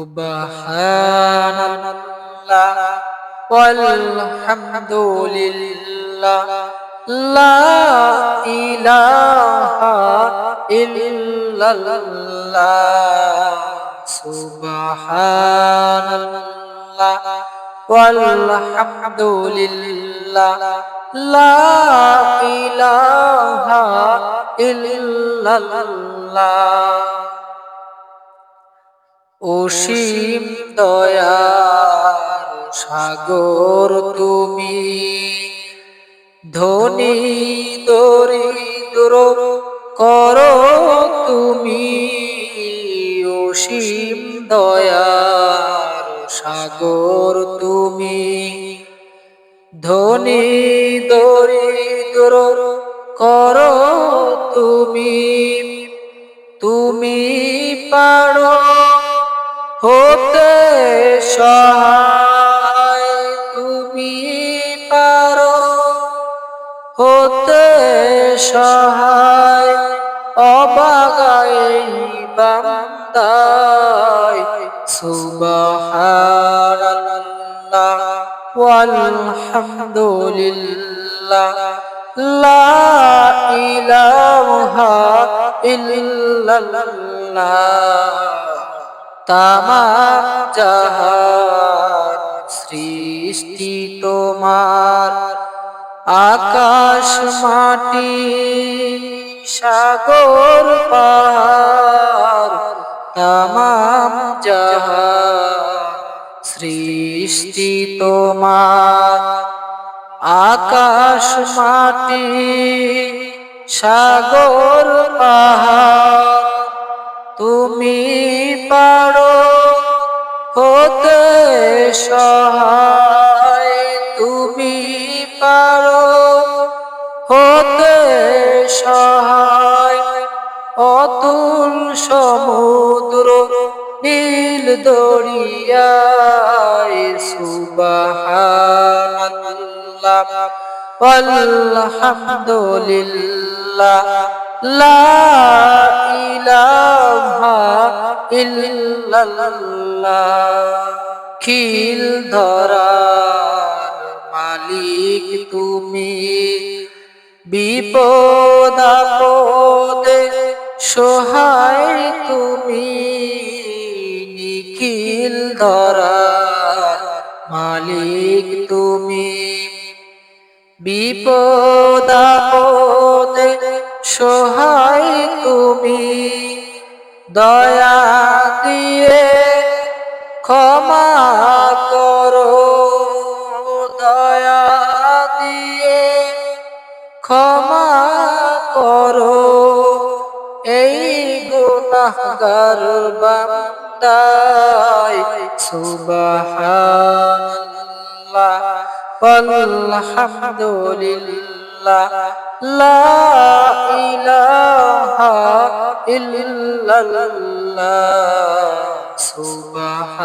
সুবহানাল্লাহ ওয়ালহামদুলিল্লাহ লা ইলাহা ইল্লাল্লাহ সুবহানাল্লাহ ওয়ালহামদুলিল্লাহ লা ইলাহা ইল্লাল্লাহ। অসীম দয়ার সাগর তুমি, ধনী দরিদ্র করো তুমি। অসীম দয়ার সাগর তুমি, ধনী দরিদ্র করো তুমি। তুমি পারো হতে সহায়, তুমি পারো হতে সহায়। অবাগাই বান্দায় সুবহানাল্লাহ ওয়ালহামদুলিল্লাহ লা ইলাহা ইল্লাল্লাহ। তামাম জাহান সৃষ্টি তোমার, আকাশ মাটি সাগর পাহাড়। তামাম জাহান সৃষ্টি তোমার, আকাশ মাটি সাগর পাহাড়। তুমি পারো হতে সহায়, তুমি পারো হতে সহায়। অতুল সমুদ্র নীল দরিয়ায় সুবহানাল্লাহ ওয়ালহামদুলিল্লাহ লা ইলাহা ইল্লাল্লাহ। খিল ধরার মালিক তুমি, বিপদ আপদে সহায় তুমি। নিখিল ধরার মালিক তুমি, বিপদ আপদে সহায় তুমি। দয়া দিয়ে ক্ষমা করো, দয়া দিয়ে ক্ষমা করো। এই গুনাহগার বান্দায় সুবহানাল্লাহ ওয়ালহামদুলিল্লাহ লা ইলাহা ইল্লাল্লাহ সুবহানাল্লাহ।